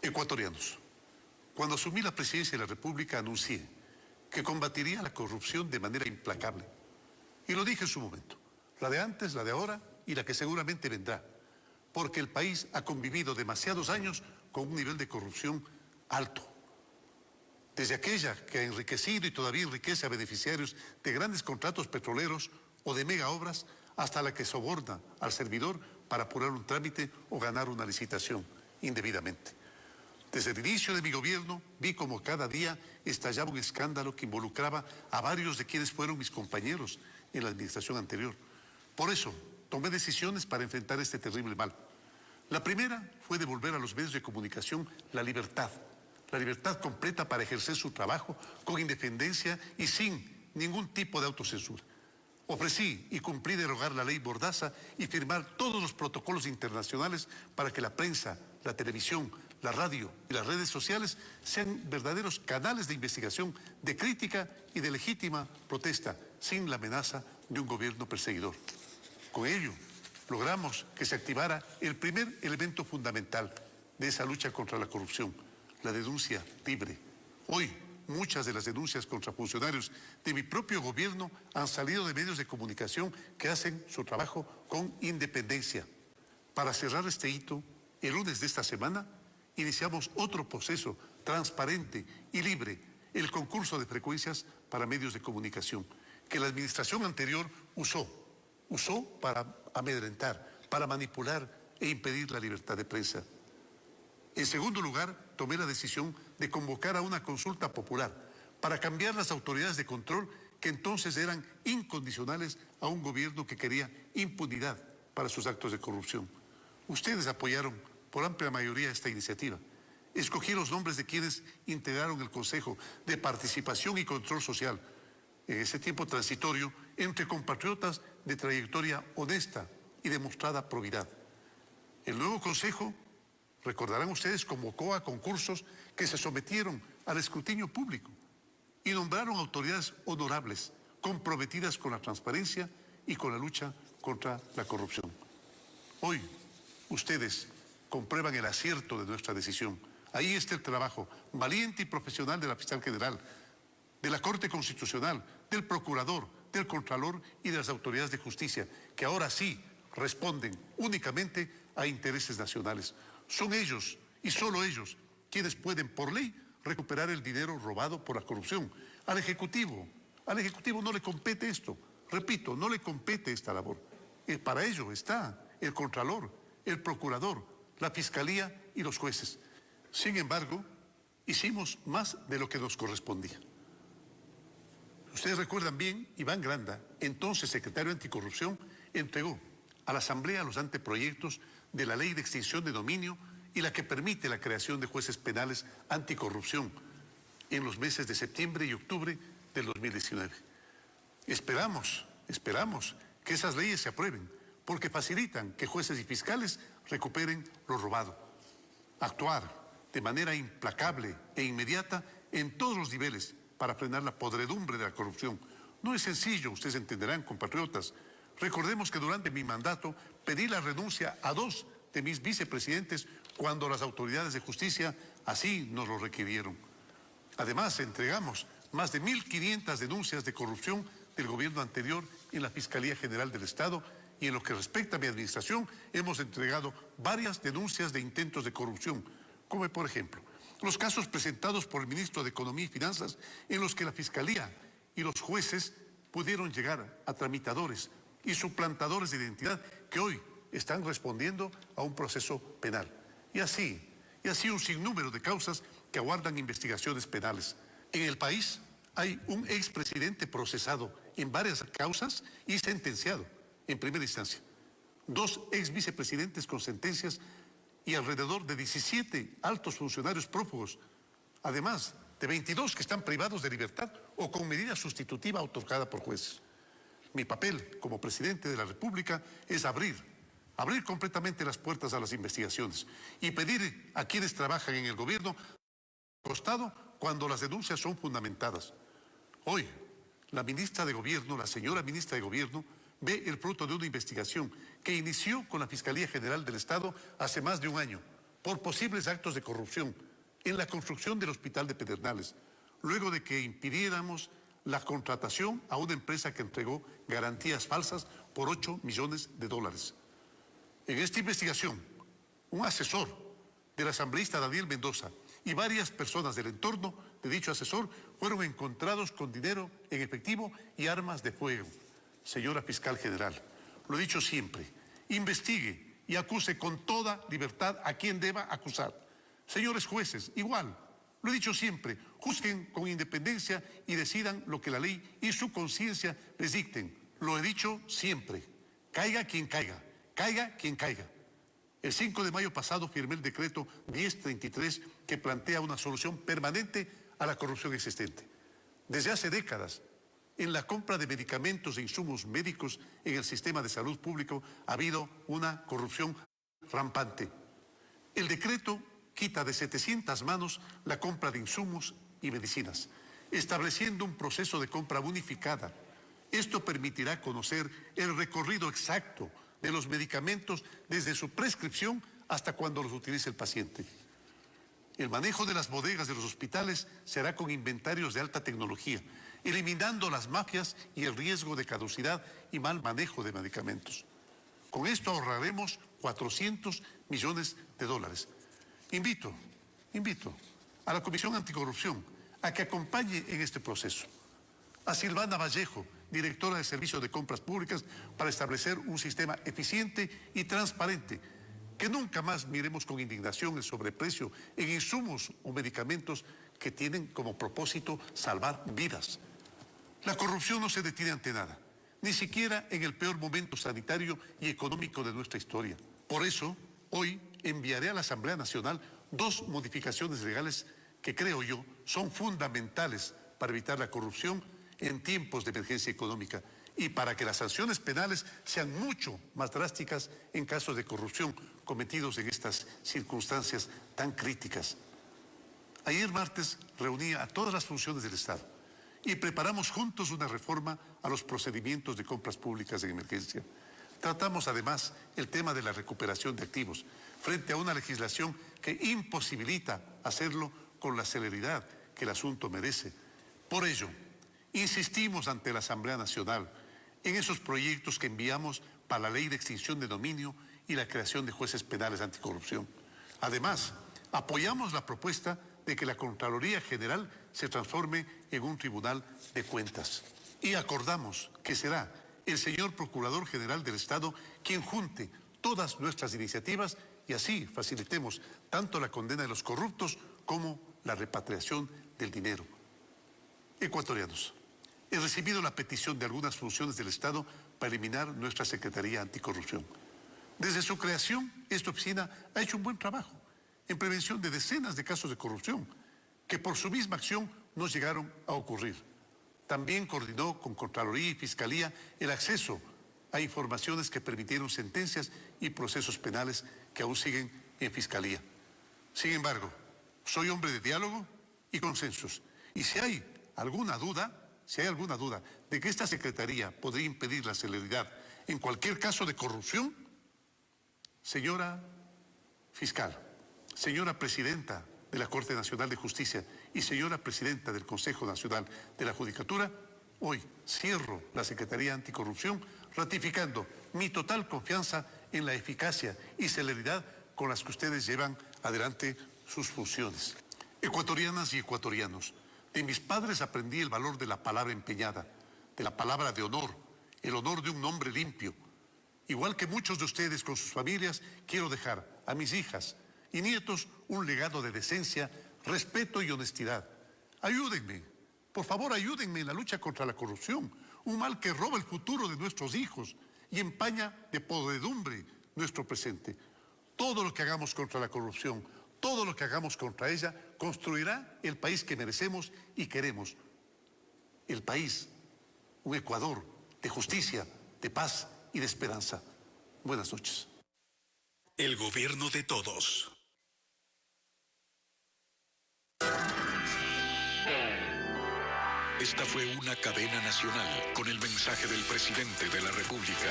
Ecuatorianos, cuando asumí la presidencia de la República anuncié que combatiría la corrupción de manera implacable. Y lo dije en su momento, la de antes, la de ahora y la que seguramente vendrá, porque el país ha convivido demasiados años con un nivel de corrupción alto. Desde aquella que ha enriquecido y todavía enriquece a beneficiarios de grandes contratos petroleros o de mega obras, hasta la que soborna al servidor para apurar un trámite o ganar una licitación indebidamente. Desde el inicio de mi gobierno vi como cada día estallaba un escándalo que involucraba a varios de quienes fueron mis compañeros en la administración anterior. Por eso tomé decisiones para enfrentar este terrible mal. La primera fue devolver a los medios de comunicación la libertad completa para ejercer su trabajo con independencia y sin ningún tipo de autocensura. Ofrecí y cumplí derogar la ley Mordaza y firmar todos los protocolos internacionales para que la prensa, la televisión, la radio y las redes sociales sean verdaderos canales de investigación, de crítica y de legítima protesta, sin la amenaza de un gobierno perseguidor. Con ello, logramos que se activara el primer elemento fundamental de esa lucha contra la corrupción, la denuncia libre. Hoy, muchas de las denuncias contra funcionarios de mi propio gobierno han salido de medios de comunicación que hacen su trabajo con independencia. Para cerrar este hito, el lunes de esta semana iniciamos otro proceso transparente y libre, el concurso de frecuencias para medios de comunicación, que la administración anterior usó para amedrentar, para manipular e impedir la libertad de prensa. En segundo lugar, tomé la decisión de convocar a una consulta popular para cambiar las autoridades de control que entonces eran incondicionales a un gobierno que quería impunidad para sus actos de corrupción. Ustedes apoyaron por amplia mayoría esta iniciativa. Escogí los nombres de quienes integraron el Consejo de Participación y Control Social en ese tiempo transitorio entre compatriotas de trayectoria honesta y demostrada probidad. El nuevo Consejo, recordarán ustedes, convocó a concursos que se sometieron al escrutinio público y nombraron autoridades honorables, comprometidas con la transparencia y con la lucha contra la corrupción. Hoy, ustedes comprueban el acierto de nuestra decisión. Ahí está el trabajo valiente y profesional de la fiscal general, de la Corte Constitucional, del Procurador, del Contralor y de las autoridades de justicia, que ahora sí responden únicamente a intereses nacionales. Son ellos, y solo ellos, quienes pueden, por ley, recuperar el dinero robado por la corrupción. Al Ejecutivo no le compete esto. Repito, no le compete esta labor. Para ello está el Contralor, el Procurador, la Fiscalía y los jueces. Sin embargo, hicimos más de lo que nos correspondía. Ustedes recuerdan bien, Iván Granda, entonces secretario anticorrupción, entregó a la Asamblea los anteproyectos de la Ley de Extinción de Dominio y la que permite la creación de jueces penales anticorrupción en los meses de septiembre y octubre del 2019. Esperamos que esas leyes se aprueben, porque facilitan que jueces y fiscales recuperen lo robado. Actuar de manera implacable e inmediata en todos los niveles para frenar la podredumbre de la corrupción. No es sencillo, ustedes entenderán, compatriotas. Recordemos que durante mi mandato pedí la renuncia a 2 de mis vicepresidentes cuando las autoridades de justicia así nos lo requirieron. Además, entregamos más de 1.500 denuncias de corrupción del gobierno anterior en la Fiscalía General del Estado, y en lo que respecta a mi administración hemos entregado varias denuncias de intentos de corrupción, como por ejemplo los casos presentados por el ministro de Economía y Finanzas, en los que la Fiscalía y los jueces pudieron llegar a tramitadores y suplantadores de identidad que hoy están respondiendo a un proceso penal. Y así un sinnúmero de causas que aguardan investigaciones penales. En el país hay un expresidente procesado en varias causas y sentenciado en primera instancia. 2 exvicepresidentes con sentencias y alrededor de 17 altos funcionarios prófugos, además de 22 que están privados de libertad o con medida sustitutiva otorgada por jueces. Mi papel como presidente de la República es abrir completamente las puertas a las investigaciones y pedir a quienes trabajan en el gobierno costado cuando las denuncias son fundamentadas. Hoy, la ministra de Gobierno, la señora ministra de Gobierno, ve el fruto de una investigación que inició con la Fiscalía General del Estado hace más de un año, por posibles actos de corrupción en la construcción del hospital de Pedernales, luego de que impidiéramos la contratación a una empresa que entregó garantías falsas por $8 millones. En esta investigación, un asesor del asambleísta Daniel Mendoza y varias personas del entorno de dicho asesor fueron encontrados con dinero en efectivo y armas de fuego. Señora Fiscal General, lo he dicho siempre, investigue y acuse con toda libertad a quien deba acusar. Señores jueces, igual, lo he dicho siempre, juzguen con independencia y decidan lo que la ley y su conciencia les dicten. Lo he dicho siempre, caiga quien caiga, caiga quien caiga. El 5 de mayo pasado firmé el decreto 1033 que plantea una solución permanente a la corrupción existente. Desde hace décadas, en la compra de medicamentos e insumos médicos en el sistema de salud público ha habido una corrupción rampante. El decreto quita de 700 manos la compra de insumos y medicinas, estableciendo un proceso de compra unificada. Esto permitirá conocer el recorrido exacto de los medicamentos desde su prescripción hasta cuando los utilice el paciente. El manejo de las bodegas de los hospitales será con inventarios de alta tecnología, eliminando las mafias y el riesgo de caducidad y mal manejo de medicamentos. Con esto ahorraremos $400 millones. Invito a la Comisión Anticorrupción a que acompañe en este proceso. A Silvana Vallejo, directora del Servicio de Compras Públicas, para establecer un sistema eficiente y transparente, que nunca más miremos con indignación el sobreprecio en insumos o medicamentos que tienen como propósito salvar vidas. La corrupción no se detiene ante nada, ni siquiera en el peor momento sanitario y económico de nuestra historia. Por eso, hoy enviaré a la Asamblea Nacional 2 modificaciones legales que creo yo son fundamentales para evitar la corrupción en tiempos de emergencia económica y para que las sanciones penales sean mucho más drásticas en casos de corrupción cometidos en estas circunstancias tan críticas. Ayer martes reuní a todas las funciones del Estado y preparamos juntos una reforma a los procedimientos de compras públicas en emergencia. Tratamos además el tema de la recuperación de activos frente a una legislación que imposibilita hacerlo con la celeridad que el asunto merece. Por ello, insistimos ante la Asamblea Nacional en esos proyectos que enviamos para la ley de extinción de dominio y la creación de jueces penales anticorrupción. Además, apoyamos la propuesta de que la Contraloría General se transforme en un tribunal de cuentas. Y acordamos que será el señor Procurador General del Estado quien junte todas nuestras iniciativas y así facilitemos tanto la condena de los corruptos como la repatriación del dinero. Ecuatorianos, he recibido la petición de algunas funciones del Estado para eliminar nuestra Secretaría Anticorrupción. Desde su creación, esta oficina ha hecho un buen trabajo en prevención de decenas de casos de corrupción que por su misma acción no llegaron a ocurrir. También coordinó con Contraloría y Fiscalía el acceso a informaciones que permitieron sentencias y procesos penales que aún siguen en Fiscalía. Sin embargo, soy hombre de diálogo y consensos. Y si hay alguna duda de que esta Secretaría podría impedir la celeridad en cualquier caso de corrupción, señora Fiscal, señora Presidenta de la Corte Nacional de Justicia y señora Presidenta del Consejo Nacional de la Judicatura, hoy cierro la Secretaría Anticorrupción ratificando mi total confianza en la eficacia y celeridad con las que ustedes llevan adelante sus funciones. Ecuatorianas y ecuatorianos, de mis padres aprendí el valor de la palabra empeñada, de la palabra de honor, el honor de un nombre limpio. Igual que muchos de ustedes con sus familias, quiero dejar a mis hijas y nietos un legado de decencia, respeto y honestidad. Ayúdenme, por favor ayúdenme en la lucha contra la corrupción, un mal que roba el futuro de nuestros hijos y empaña de podredumbre nuestro presente. Todo lo que hagamos contra la corrupción, todo lo que hagamos contra ella, construirá el país que merecemos y queremos. El país, un Ecuador de justicia, de paz y de esperanza. Buenas noches. El gobierno de todos. Esta fue una cadena nacional con el mensaje del presidente de la República.